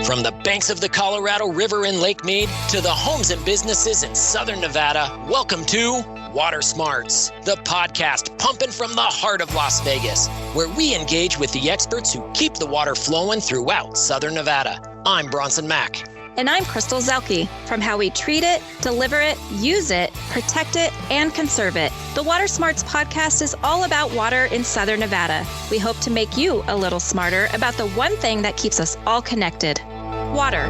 From the banks of the Colorado River in Lake Mead to the homes and businesses in Southern Nevada, welcome to Water Smarts, the podcast pumping from the heart of Las Vegas, where we engage with the experts who keep the water flowing throughout Southern Nevada. I'm Bronson Mack. And I'm Crystal Zelke. From how we treat it, deliver it, use it, protect it, and conserve it, the Water Smarts podcast is all about water in Southern Nevada. We hope to make you a little smarter about the one thing that keeps us all connected: water.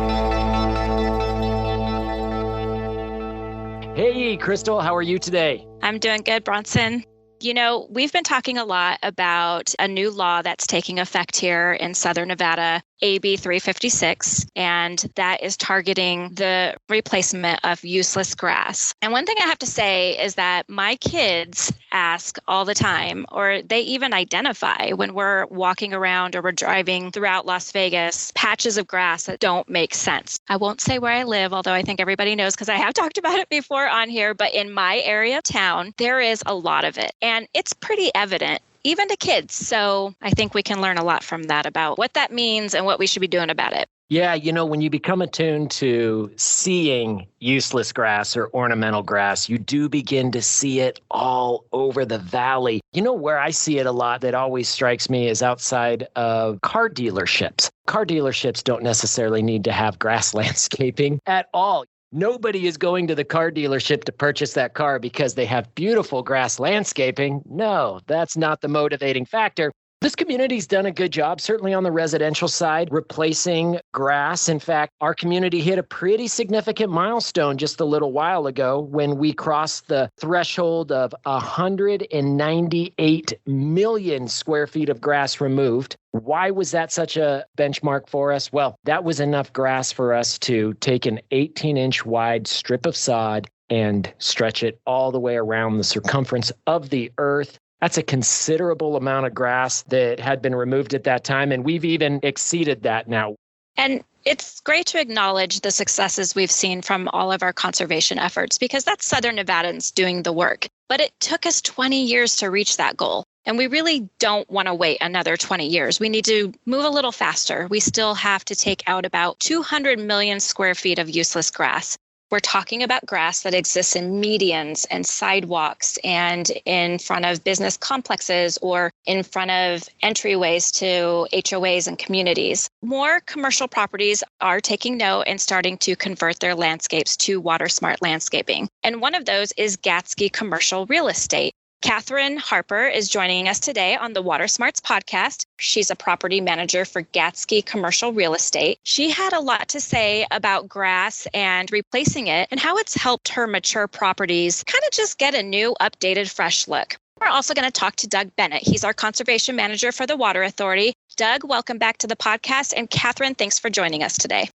Hey, Crystal, how are you today? I'm doing good, Bronson. You know, we've been talking a lot about a new law that's taking effect here in Southern Nevada, AB 356, and that is targeting the replacement of useless grass. And one thing I have to say is that my kids ask all the time, or they even identify when we're walking around or we're driving throughout Las Vegas, patches of grass that don't make sense. I won't say where I live, although I think everybody knows because I have talked about it before on here, but in my area of town, there is a lot of it. And it's pretty evident, even to kids. So I think we can learn a lot from that about what that means and what we should be doing about it. Yeah, you know, when you become attuned to seeing useless grass or ornamental grass, you do begin to see it all over the valley. You know, where I see it a lot that always strikes me is outside of car dealerships. Car dealerships don't necessarily need to have grass landscaping at all. Nobody is going to the car dealership to purchase that car because they have beautiful grass landscaping. No, that's not the motivating factor. This community's done a good job, certainly on the residential side, replacing grass. In fact, our community hit a pretty significant milestone just a little while ago when we crossed the threshold of 198 million square feet of grass removed. Why was that such a benchmark for us? Well, that was enough grass for us to take an 18-inch wide strip of sod and stretch it all the way around the circumference of the earth. That's a considerable amount of grass that had been removed at that time, and we've even exceeded that now. And it's great to acknowledge the successes we've seen from all of our conservation efforts, because that's Southern Nevadans doing the work. But it took us 20 years to reach that goal. And we really don't want to wait another 20 years. We need to move a little faster. We still have to take out about 200 million square feet of useless grass. We're talking about grass that exists in medians and sidewalks and in front of business complexes or in front of entryways to HOAs and communities. More commercial properties are taking note and starting to convert their landscapes to water smart landscaping. And one of those is Gatsky Commercial Real Estate. Catherine Harper is joining us today on the Water Smarts podcast. She's a property manager for Gatsky Commercial Real Estate. She had a lot to say about grass and replacing it and how it's helped her mature properties kind of just get a new, updated, fresh look. We're also going to talk to Doug Bennett. He's our conservation manager for the Water Authority. Doug, welcome back to the podcast. And Catherine, thanks for joining us today.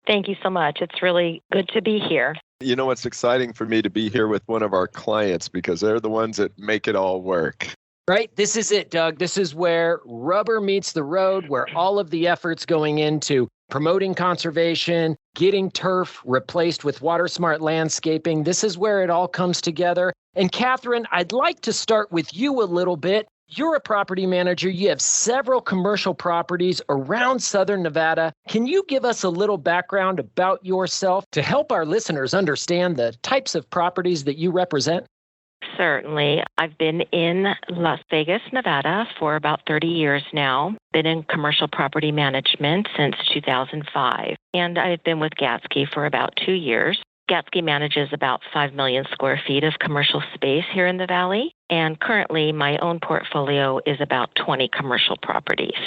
Thank you so much. It's really good to be here. You know, it's exciting for me to be here with one of our clients because they're the ones that make it all work. Right? This is it, Doug. This is where rubber meets the road, where all of the efforts going into promoting conservation, getting turf replaced with water smart landscaping. This is where it all comes together. And Catherine, I'd like to start with you a little bit. You're a property manager. You have several commercial properties around Southern Nevada. Can you give us a little background about yourself to help our listeners understand the types of properties that you represent? Certainly. I've been in Las Vegas, Nevada for about 30 years now. Been in commercial property management since 2005. And I've been with Gatsky for about 2 years. Gatsky manages about 5 million square feet of commercial space here in the valley. And currently, my own portfolio is about 20 commercial properties.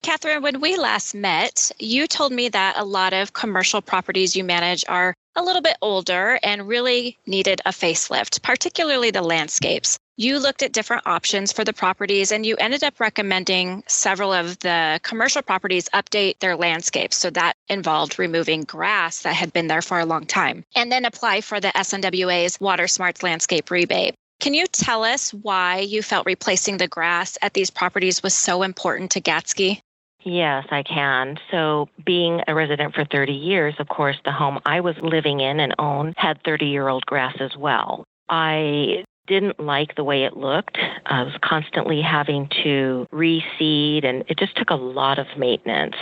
Catherine, when we last met, you told me that a lot of commercial properties you manage are a little bit older and really needed a facelift, particularly the landscapes. You looked at different options for the properties and you ended up recommending several of the commercial properties update their landscapes. So that involved removing grass that had been there for a long time and then apply for the SNWA's Water Smarts Landscape Rebate. Can you tell us why you felt replacing the grass at these properties was so important to Gatsky? Yes, I can. So being a resident for 30 years, of course, the home I was living in and owned had 30-year-old grass as well. I didn't like the way it looked. I was constantly having to reseed, and it just took a lot of maintenance.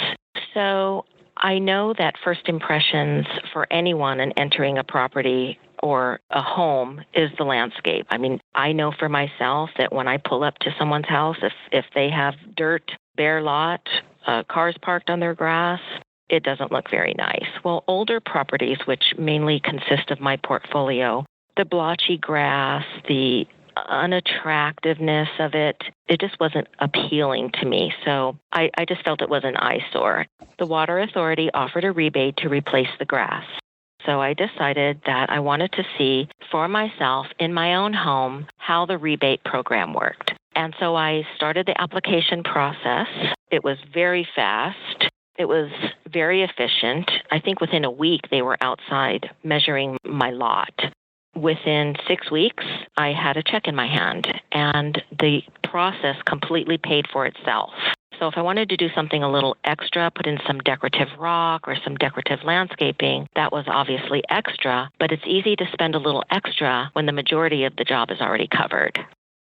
So I know that first impressions for anyone in entering a property or a home is the landscape. I mean, I know for myself that when I pull up to someone's house, if they have dirt, bare lot, cars parked on their grass, it doesn't look very nice. Well, older properties, which mainly consist of my portfolio, the blotchy grass, the unattractiveness of it just wasn't appealing to me. So I just felt it was an eyesore. The Water Authority offered a rebate to replace the grass. So I decided that I wanted to see for myself in my own home how the rebate program worked. And so I started the application process. It was very fast. It was very efficient. I think within a week they were outside measuring my lot. Within 6 weeks, I had a check in my hand, and the process completely paid for itself. So if I wanted to do something a little extra, put in some decorative rock or some decorative landscaping, that was obviously extra, but it's easy to spend a little extra when the majority of the job is already covered.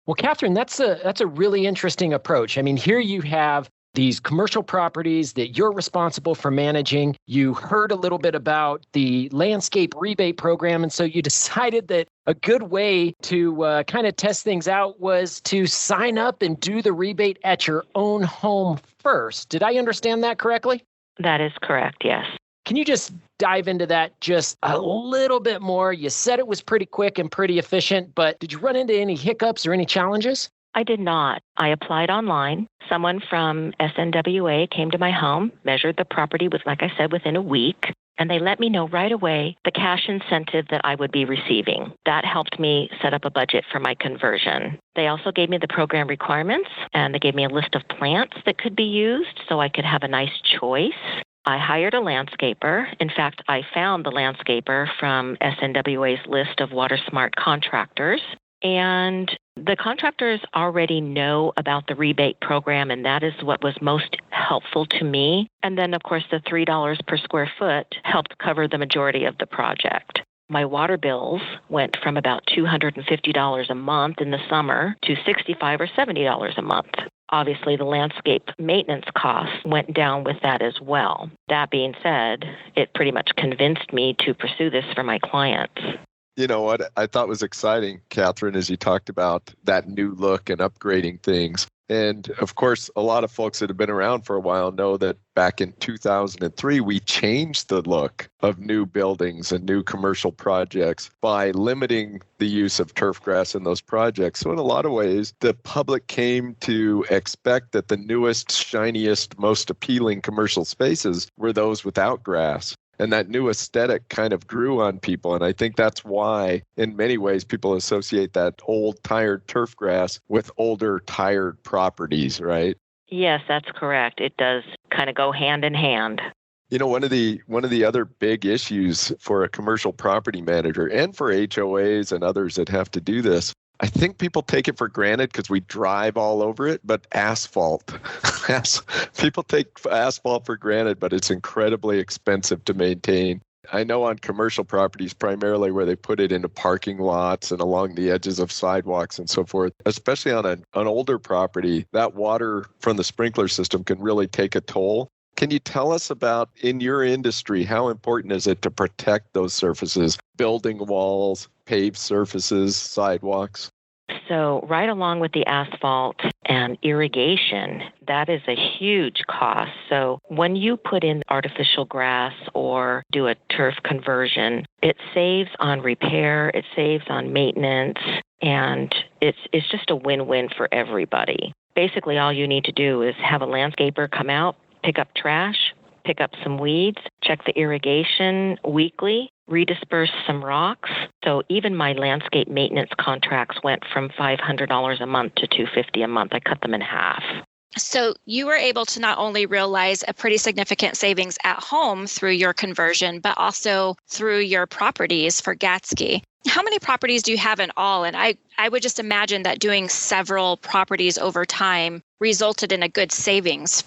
Well, Catherine, that's a really interesting approach. I mean, here you have these commercial properties that you're responsible for managing. You heard a little bit about the landscape rebate program, and so you decided that a good way to kind of test things out was to sign up and do the rebate at your own home first. Did I understand that correctly? That is correct, yes. Can you just dive into that just a little bit more? You said it was pretty quick and pretty efficient, but did you run into any hiccups or any challenges? I did not. I applied online. Someone from SNWA came to my home, measured the property, like I said, within a week, and they let me know right away the cash incentive that I would be receiving. That helped me set up a budget for my conversion. They also gave me the program requirements, and they gave me a list of plants that could be used so I could have a nice choice. I hired a landscaper. In fact, I found the landscaper from SNWA's list of water smart contractors. And the contractors already know about the rebate program, and that is what was most helpful to me. And then, of course, the $3 per square foot helped cover the majority of the project. My water bills went from about $250 a month in the summer to $65 or $70 a month. Obviously, the landscape maintenance costs went down with that as well. That being said, it pretty much convinced me to pursue this for my clients. You know what I thought was exciting, Catherine, as you talked about that new look and upgrading things. And of course, a lot of folks that have been around for a while know that back in 2003, we changed the look of new buildings and new commercial projects by limiting the use of turf grass in those projects. So in a lot of ways, the public came to expect that the newest, shiniest, most appealing commercial spaces were those without grass. And that new aesthetic kind of grew on people. And I think that's why, in many ways, people associate that old, tired turf grass with older, tired properties, right? Yes, that's correct. It does kind of go hand in hand. You know, one of the other big issues for a commercial property manager and for HOAs and others that have to do this, I think people take it for granted because we drive all over it, but asphalt. People take asphalt for granted, but it's incredibly expensive to maintain. I know on commercial properties, primarily where they put it into parking lots and along the edges of sidewalks and so forth, especially on an older property, that water from the sprinkler system can really take a toll. Can you tell us about, in your industry, how important is it to protect those surfaces, building walls, paved surfaces, sidewalks? So right along with the asphalt and irrigation, that is a huge cost. So when you put in artificial grass or do a turf conversion, it saves on repair, it saves on maintenance, and it's just a win-win for everybody. Basically, all you need to do is have a landscaper come out, pick up trash, pick up some weeds, check the irrigation weekly, redisperse some rocks. So even my landscape maintenance contracts went from $500 a month to $250 a month. I cut them in half. So you were able to not only realize a pretty significant savings at home through your conversion, but also through your properties for Gatsky. How many properties do you have in all? And I would just imagine that doing several properties over time resulted in a good savings.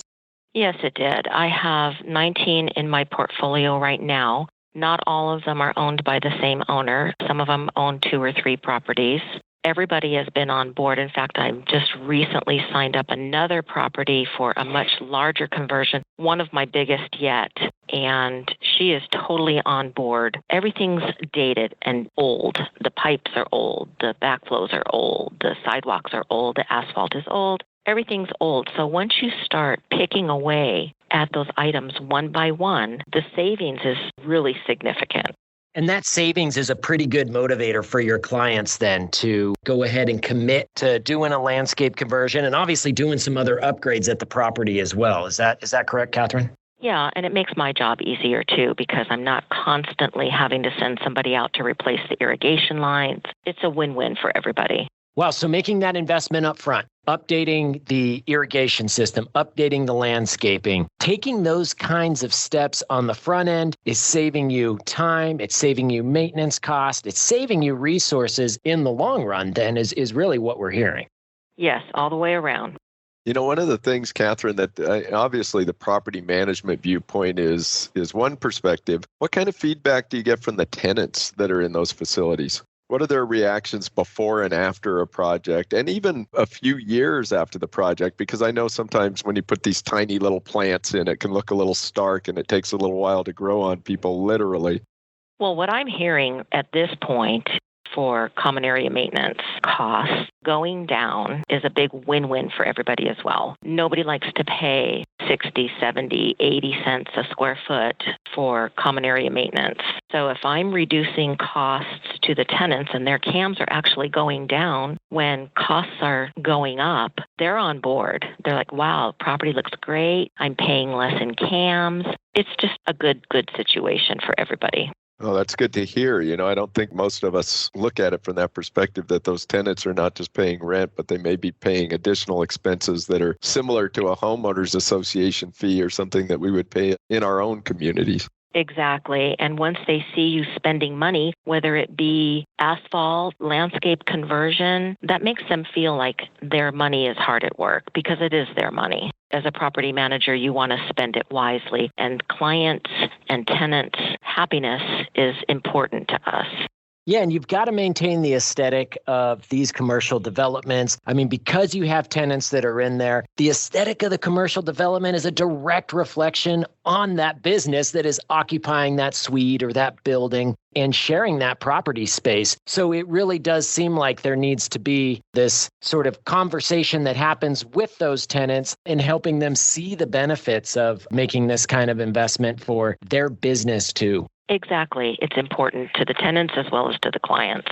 Yes, it did. I have 19 in my portfolio right now. Not all of them are owned by the same owner. Some of them own 2 or 3 properties. Everybody has been on board. In fact, I just recently signed up another property for a much larger conversion. one of my biggest yet. And she is totally on board. Everything's dated and old. The pipes are old. The backflows are old. The sidewalks are old. The asphalt is old. Everything's old. So once you start picking away at those items one by one, the savings is really significant. And that savings is a pretty good motivator for your clients then to go ahead and commit to doing a landscape conversion and obviously doing some other upgrades at the property as well. Is that correct, Catherine? Yeah, and it makes my job easier too because I'm not constantly having to send somebody out to replace the irrigation lines. It's a win-win for everybody. Wow, so making that investment up front, updating the irrigation system, updating the landscaping, taking those kinds of steps on the front end is saving you time, it's saving you maintenance cost, it's saving you resources in the long run then is really what we're hearing. Yes, all the way around. You know, one of the things, Catherine, that obviously the property management viewpoint is one perspective. What kind of feedback do you get from the tenants that are in those facilities? What are their reactions before and after a project, and even a few years after the project? Because I know sometimes when you put these tiny little plants in, it can look a little stark and it takes a little while to grow on people, literally. Well, what I'm hearing at this point for common area maintenance costs going down is a big win-win for everybody as well. Nobody likes to pay 60, 70, 80 cents a square foot for common area maintenance. So if I'm reducing costs to the tenants and their CAMs are actually going down when costs are going up, they're on board. They're like, wow, property looks great. I'm paying less in CAMs. It's just a good situation for everybody. Oh, that's good to hear. You know, I don't think most of us look at it from that perspective that those tenants are not just paying rent, but they may be paying additional expenses that are similar to a homeowners association fee or something that we would pay in our own communities. Exactly. And once they see you spending money, whether it be asphalt, landscape conversion, that makes them feel like their money is hard at work because it is their money. As a property manager, you want to spend it wisely, and clients and tenants' happiness is important to us. Yeah, and you've got to maintain the aesthetic of these commercial developments. I mean, because you have tenants that are in there, the aesthetic of the commercial development is a direct reflection on that business that is occupying that suite or that building and sharing that property space. So it really does seem like there needs to be this sort of conversation that happens with those tenants and helping them see the benefits of making this kind of investment for their business too. Exactly. It's important to the tenants as well as to the clients.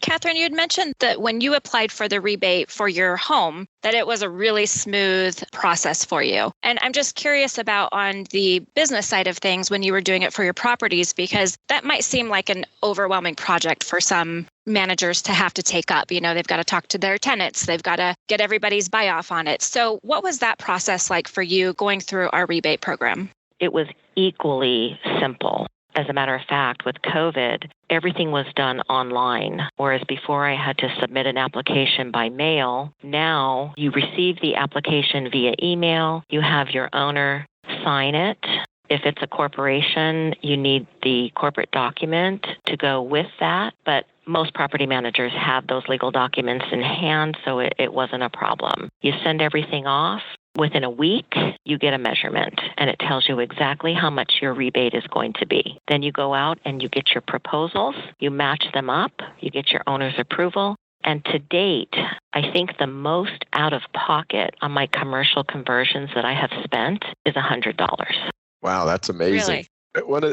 Catherine, you had mentioned that when you applied for the rebate for your home, that it was a really smooth process for you. And I'm just curious about on the business side of things when you were doing it for your properties, because that might seem like an overwhelming project for some managers to have to take up. You know, they've got to talk to their tenants. They've got to get everybody's buy-off on it. So what was that process like for you going through our rebate program? It was equally simple. As a matter of fact, with COVID, everything was done online, whereas before I had to submit an application by mail. Now you receive the application via email. You have your owner sign it. If it's a corporation, you need the corporate document to go with that. But most property managers have those legal documents in hand, so it wasn't a problem. You send everything off. Within a week, you get a measurement, and it tells you exactly how much your rebate is going to be. Then you go out and you get your proposals, you match them up, you get your owner's approval. And to date, I think the most out of pocket on my commercial conversions that I have spent is $100. Wow, that's amazing. Really?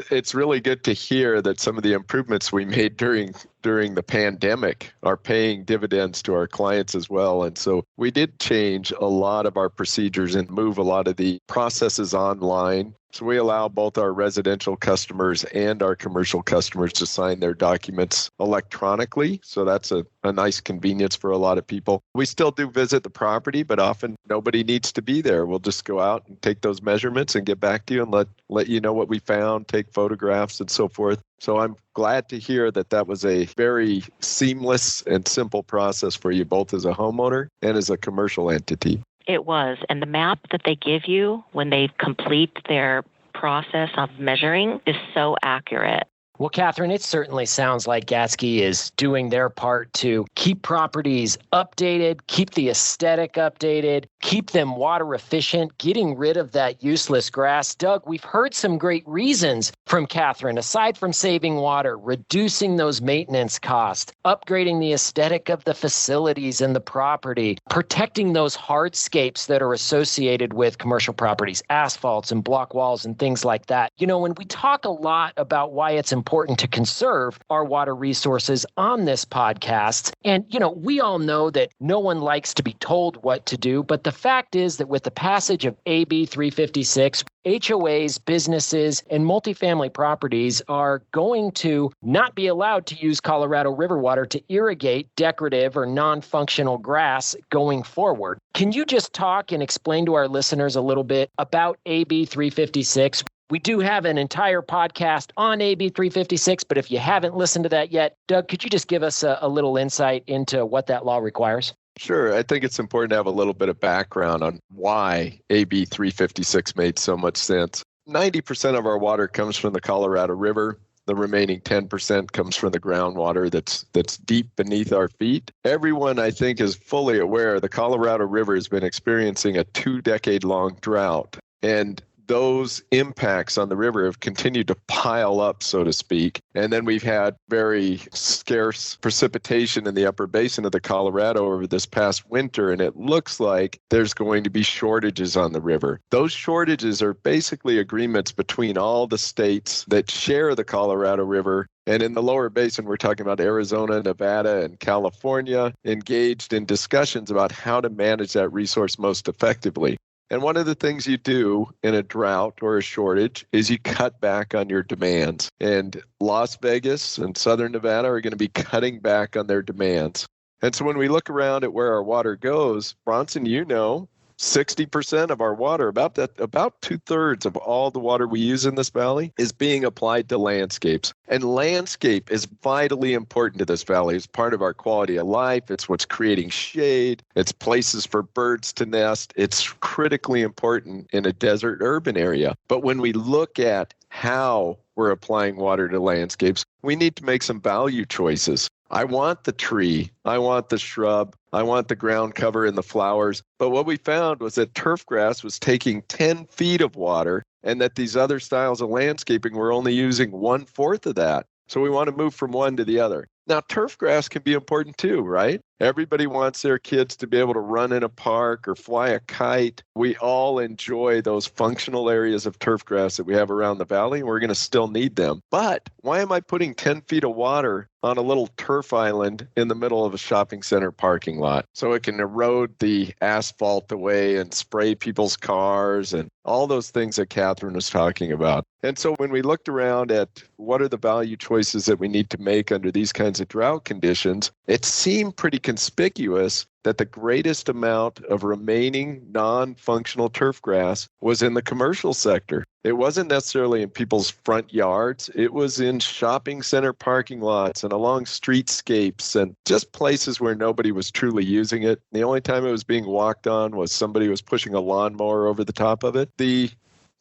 It's really good to hear that some of the improvements we made during the pandemic are paying dividends to our clients as well. And so we did change a lot of our procedures and move a lot of the processes online. So we allow both our residential customers and our commercial customers to sign their documents electronically. So that's a nice convenience for a lot of people. We still do visit the property, but often nobody needs to be there. We'll just go out and take those measurements and get back to you and let you know what we found, take photographs and so forth. So I'm glad to hear that was a very seamless and simple process for you, both as a homeowner and as a commercial entity. It was. And the map that they give you when they complete their process of measuring is so accurate. Well, Catherine, it certainly sounds like Gatsky is doing their part to keep properties updated, keep the aesthetic updated, keep them water efficient, getting rid of that useless grass. Doug, we've heard some great reasons from Catherine, aside from saving water, reducing those maintenance costs, upgrading the aesthetic of the facilities and the property, protecting those hardscapes that are associated with commercial properties, asphalts and block walls and things like that. You know, when we talk a lot about why it's important to conserve our water resources on this podcast. And, you know, we all know that no one likes to be told what to do, but the fact is that with the passage of AB 356, HOAs, businesses, and multifamily properties are going to not be allowed to use Colorado River water to irrigate decorative or non-functional grass going forward. Can you just talk and explain to our listeners a little bit about AB 356? We do have an entire podcast on AB 356, but if you haven't listened to that yet, Doug, could you just give us a little insight into what that law requires? Sure. I think it's important to have a little bit of background on why AB 356 made so much sense. 90% of our water comes from the Colorado River. The remaining 10% comes from the groundwater that's deep beneath our feet. Everyone, I think, is fully aware the Colorado River has been experiencing a 2-decade-long drought. And those impacts on the river have continued to pile up, so to speak. And then we've had very scarce precipitation in the upper basin of the Colorado over this past winter, and it looks like there's going to be shortages on the river. Those shortages are basically agreements between all the states that share the Colorado River. And in the lower basin, we're talking about Arizona, Nevada, and California engaged in discussions about how to manage that resource most effectively. And one of the things you do in a drought or a shortage is you cut back on your demands. And Las Vegas and Southern Nevada are going to be cutting back on their demands. And so when we look around at where our water goes, Bronson, you know, 60% of our water, about 2/3 of all the water we use in this valley is being applied to landscapes. And landscape is vitally important to this valley. It's part of our quality of life. It's what's creating shade. It's places for birds to nest. It's critically important in a desert urban area. But when we look at how we're applying water to landscapes, we need to make some value choices. I want the tree, I want the shrub, I want the ground cover and the flowers. But what we found was that turf grass was taking 10 feet of water and that these other styles of landscaping were only using 1/4 of that. So we want to move from one to the other. Now, turf grass can be important too, right? Everybody wants their kids to be able to run in a park or fly a kite. We all enjoy those functional areas of turf grass that we have around the valley, and we're going to still need them. But why am I putting 10 feet of water on a little turf island in the middle of a shopping center parking lot so it can erode the asphalt away and spray people's cars and all those things that Catherine was talking about? And so when we looked around at what are the value choices that we need to make under these kinds of drought conditions, it seemed pretty conspicuous that the greatest amount of remaining non-functional turf grass was in the commercial sector. It wasn't necessarily in people's front yards. It was in shopping center parking lots and along streetscapes and just places where nobody was truly using it. The only time it was being walked on was somebody was pushing a lawnmower over the top of it. The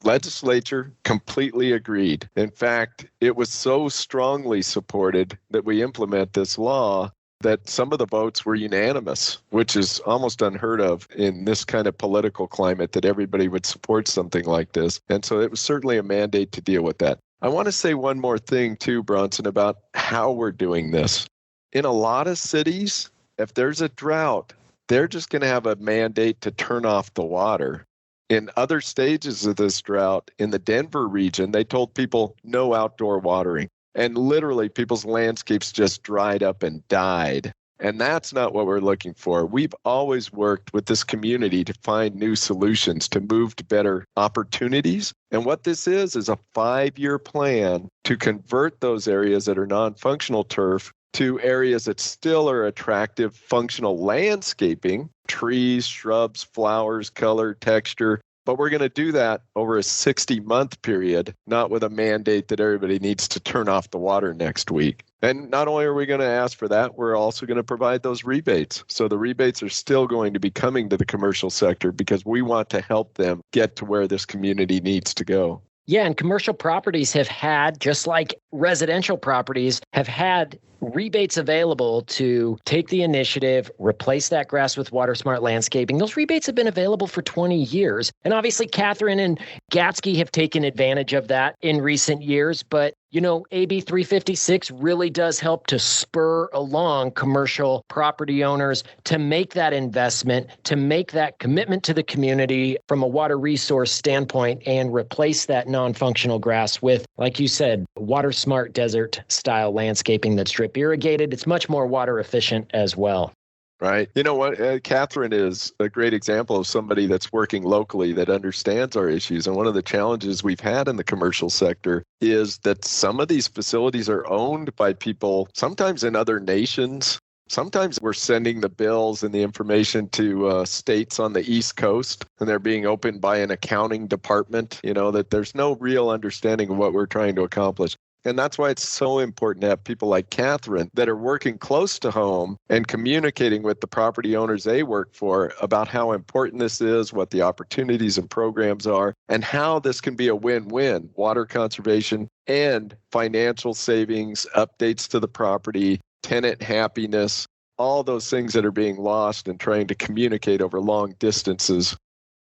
legislature completely agreed. In fact, it was so strongly supported that we implement this law that some of the votes were unanimous, which is almost unheard of in this kind of political climate that everybody would support something like this. And so it was certainly a mandate to deal with that. I want to say one more thing too, Bronson, about how we're doing this. In a lot of cities, if there's a drought, they're just going to have a mandate to turn off the water. In other stages of this drought, in the Denver region, they told people no outdoor watering. And literally, people's landscapes just dried up and died. And that's not what we're looking for. We've always worked with this community to find new solutions, to move to better opportunities. And what this is a 5-year plan to convert those areas that are non-functional turf to areas that still are attractive, functional landscaping, trees, shrubs, flowers, color, texture. But we're going to do that over a 60-month period, not with a mandate that everybody needs to turn off the water next week. And not only are we going to ask for that, we're also going to provide those rebates. So the rebates are still going to be coming to the commercial sector because we want to help them get to where this community needs to go. Yeah, and commercial properties have had, just like residential properties, have had rebates available to take the initiative, replace that grass with water smart landscaping. Those rebates have been available for 20 years. And obviously, Catherine and Gatsky have taken advantage of that in recent years. But, you know, AB 356 really does help to spur along commercial property owners to make that investment, to make that commitment to the community from a water resource standpoint and replace that non-functional grass with, like you said, water smart desert style landscaping that's drip irrigated. It's much more water efficient as well. Right. You know what? Catherine is a great example of somebody that's working locally that understands our issues. And one of the challenges we've had in the commercial sector is that some of these facilities are owned by people, sometimes in other nations. Sometimes we're sending the bills and the information to states on the East Coast, and they're being opened by an accounting department, you know, that there's no real understanding of what we're trying to accomplish. And that's why it's so important to have people like Catherine that are working close to home and communicating with the property owners they work for about how important this is, what the opportunities and programs are, and how this can be a win-win, water conservation and financial savings, updates to the property, tenant happiness, all those things that are being lost and trying to communicate over long distances.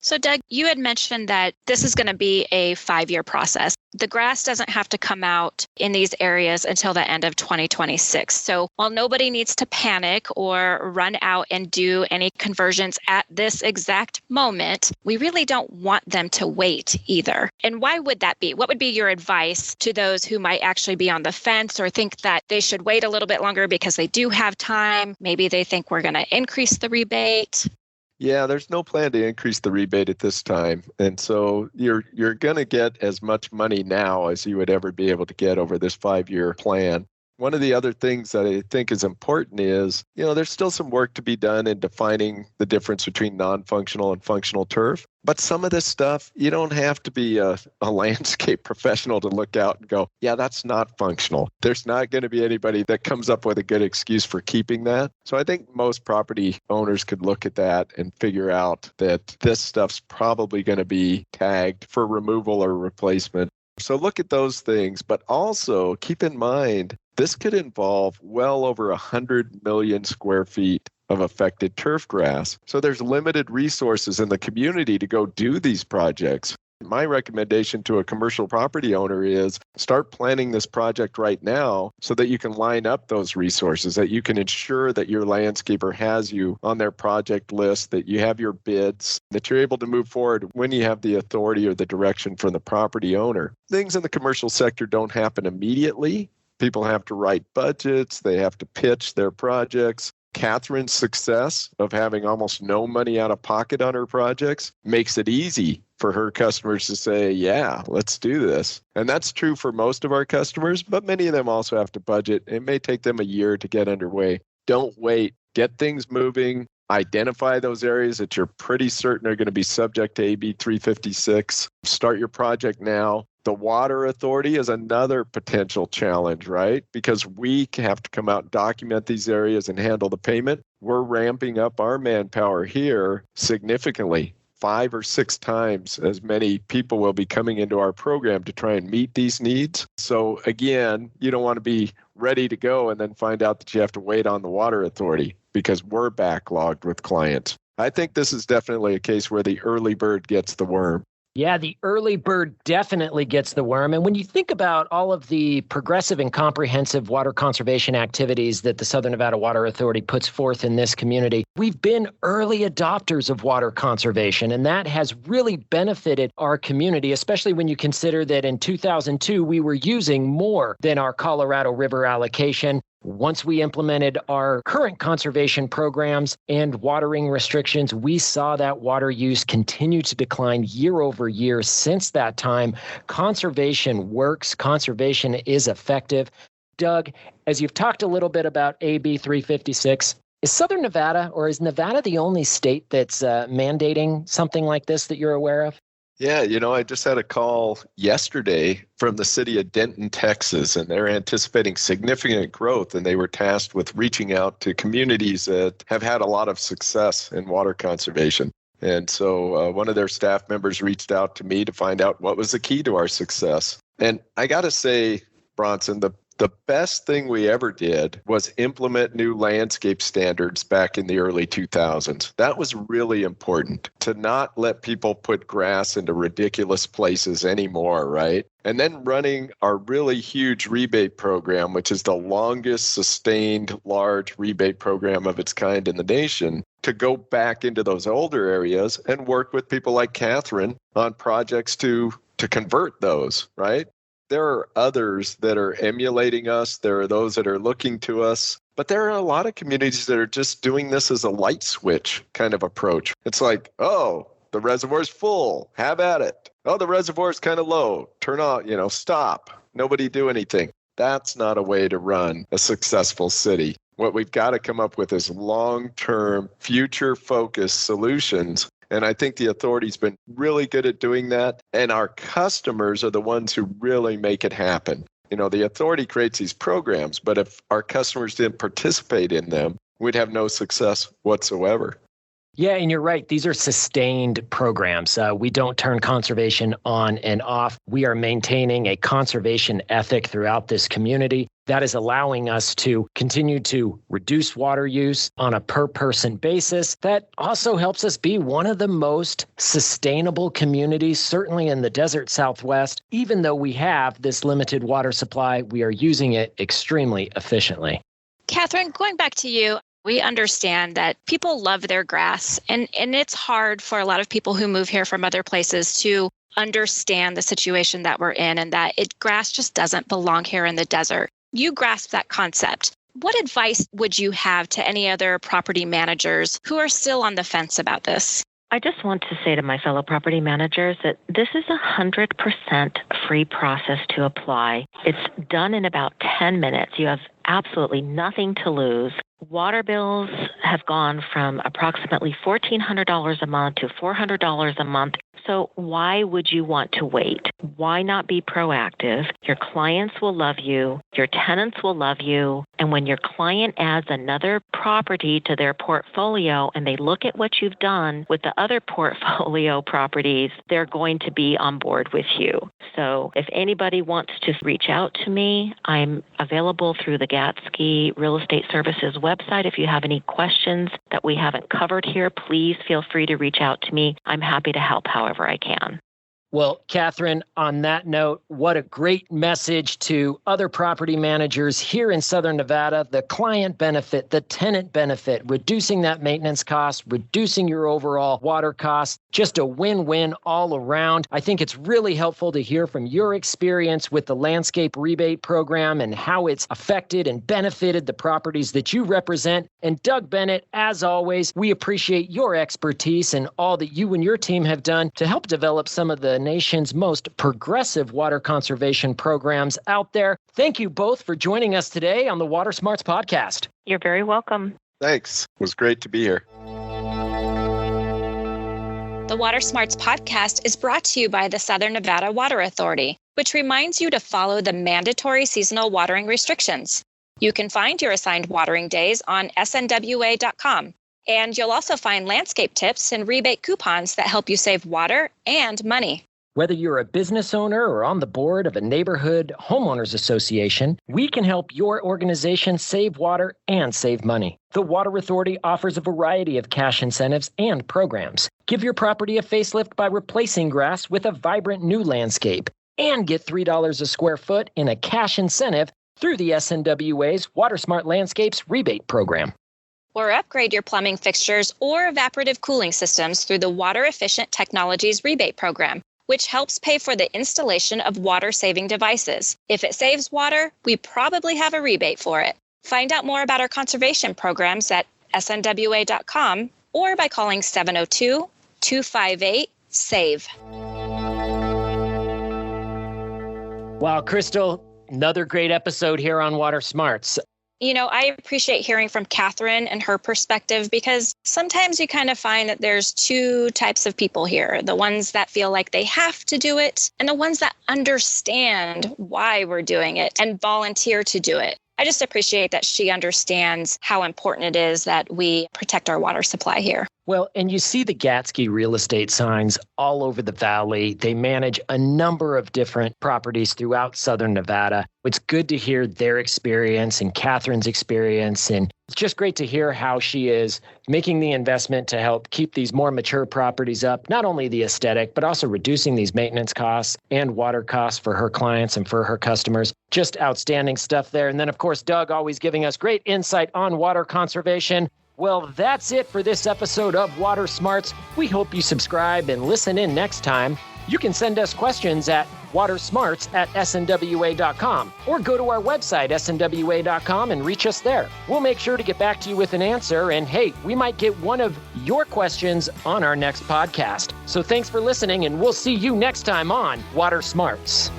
So, Doug, you had mentioned that this is going to be a 5-year process. The grass doesn't have to come out in these areas until the end of 2026. So while nobody needs to panic or run out and do any conversions at this exact moment, we really don't want them to wait either. And why would that be? What would be your advice to those who might actually be on the fence or think that they should wait a little bit longer because they do have time? Maybe they think we're going to increase the rebate. Yeah, there's no plan to increase the rebate at this time. And so you're going to get as much money now as you would ever be able to get over this 5-year plan. One of the other things that I think is important is, you know, there's still some work to be done in defining the difference between non-functional and functional turf. But some of this stuff, you don't have to be a landscape professional to look out and go, yeah, that's not functional. There's not going to be anybody that comes up with a good excuse for keeping that. So I think most property owners could look at that and figure out that this stuff's probably going to be tagged for removal or replacement. So look at those things, but also keep in mind, this could involve well over 100 million square feet of affected turf grass. So there's limited resources in the community to go do these projects. My recommendation to a commercial property owner is start planning this project right now so that you can line up those resources, that you can ensure that your landscaper has you on their project list, that you have your bids, that you're able to move forward when you have the authority or the direction from the property owner. Things in the commercial sector don't happen immediately. People have to write budgets, they have to pitch their projects. Catherine's success of having almost no money out of pocket on her projects makes it easy for her customers to say, yeah, let's do this. And that's true for most of our customers, but many of them also have to budget. It may take them a year to get underway. Don't wait. Get things moving. Identify those areas that you're pretty certain are going to be subject to AB 356. Start your project now. The water authority is another potential challenge, right? Because we have to come out and document these areas and handle the payment. We're ramping up our manpower here significantly. 5 or 6 times as many people will be coming into our program to try and meet these needs. So again, you don't want to be ready to go and then find out that you have to wait on the water authority because we're backlogged with clients. I think this is definitely a case where the early bird gets the worm. Yeah, the early bird definitely gets the worm. And when you think about all of the progressive and comprehensive water conservation activities that the Southern Nevada Water Authority puts forth in this community, we've been early adopters of water conservation, and that has really benefited our community, especially when you consider that in 2002, we were using more than our Colorado River allocation. Once we implemented our current conservation programs and watering restrictions, we saw that water use continue to decline year over year since that time. Conservation works. Conservation is effective. Doug, as you've talked a little bit about AB 356, is Southern Nevada or is Nevada the only state that's mandating something like this that you're aware of? Yeah, you know, I just had a call yesterday from the city of Denton, Texas, and they're anticipating significant growth, and they were tasked with reaching out to communities that have had a lot of success in water conservation. And so one of their staff members reached out to me to find out what was the key to our success. And I got to say, Bronson, the best thing we ever did was implement new landscape standards back in the early 2000s. That was really important, to not let people put grass into ridiculous places anymore, right? And then running our really huge rebate program, which is the longest sustained large rebate program of its kind in the nation, to go back into those older areas and work with people like Catherine on projects to convert those, right? There are others that are emulating us. There are those that are looking to us. But there are a lot of communities that are just doing this as a light switch kind of approach. It's like, oh, the reservoir's full. Have at it. Oh, the reservoir's kind of low. Turn on, stop. Nobody do anything. That's not a way to run a successful city. What we've got to come up with is long-term, future-focused solutions. And I think the authority's been really good at doing that. And our customers are the ones who really make it happen. The authority creates these programs, but if our customers didn't participate in them, we'd have no success whatsoever. Yeah, and you're right. These are sustained programs. We don't turn conservation on and off. We are maintaining a conservation ethic throughout this community that is allowing us to continue to reduce water use on a per-person basis. That also helps us be one of the most sustainable communities, certainly in the desert Southwest. Even though we have this limited water supply, we are using it extremely efficiently. Catherine, going back to you, we understand that people love their grass, and it's hard for a lot of people who move here from other places to understand the situation that we're in and that grass just doesn't belong here in the desert. You grasp that concept. What advice would you have to any other property managers who are still on the fence about this? I just want to say to my fellow property managers that this is 100% free process to apply. It's done in about 10 minutes. You have absolutely nothing to lose. Water bills have gone from approximately $1,400 a month to $400 a month. So why would you want to wait? Why not be proactive? Your clients will love you. Your tenants will love you. And when your client adds another property to their portfolio and they look at what you've done with the other portfolio properties, they're going to be on board with you. So if anybody wants to reach out to me, I'm available through the Gatsky Real Estate Services website. If you have any questions that we haven't covered here, please feel free to reach out to me. I'm happy to help however I can. Well, Catherine, on that note, what a great message to other property managers here in Southern Nevada. The client benefit, the tenant benefit, reducing that maintenance cost, reducing your overall water costs, just a win-win all around. I think it's really helpful to hear from your experience with the landscape rebate program and how it's affected and benefited the properties that you represent. And Doug Bennett, as always, we appreciate your expertise and all that you and your team have done to help develop some of the nation's most progressive water conservation programs out there. Thank you both for joining us today on the Water Smarts podcast. You're very welcome. Thanks. It was great to be here. The Water Smarts podcast is brought to you by the Southern Nevada Water Authority, which reminds you to follow the mandatory seasonal watering restrictions. You can find your assigned watering days on snwa.com. And you'll also find landscape tips and rebate coupons that help you save water and money. Whether you're a business owner or on the board of a neighborhood homeowners association, we can help your organization save water and save money. The Water Authority offers a variety of cash incentives and programs. Give your property a facelift by replacing grass with a vibrant new landscape and get $3 a square foot in a cash incentive through the SNWA's Water Smart Landscapes rebate program. Or upgrade your plumbing fixtures or evaporative cooling systems through the Water Efficient Technologies rebate program, which helps pay for the installation of water-saving devices. If it saves water, we probably have a rebate for it. Find out more about our conservation programs at snwa.com or by calling 702-258-SAVE. Wow, Crystal, another great episode here on Water Smarts. You know, I appreciate hearing from Catherine and her perspective because sometimes you kind of find that there's two types of people here. The ones that feel like they have to do it and the ones that understand why we're doing it and volunteer to do it. I just appreciate that she understands how important it is that we protect our water supply here. Well, and you see the Gatsky real estate signs all over the valley. They manage a number of different properties throughout Southern Nevada. It's good to hear their experience and Catherine's experience. And it's just great to hear how she is making the investment to help keep these more mature properties up, not only the aesthetic, but also reducing these maintenance costs and water costs for her clients and for her customers. Just outstanding stuff there. And then, of course, Doug always giving us great insight on water conservation. Well, that's it for this episode of Water Smarts. We hope you subscribe and listen in next time. You can send us questions at watersmarts@snwa.com or go to our website, snwa.com, and reach us there. We'll make sure to get back to you with an answer. And hey, we might get one of your questions on our next podcast. So thanks for listening, and we'll see you next time on Water Smarts.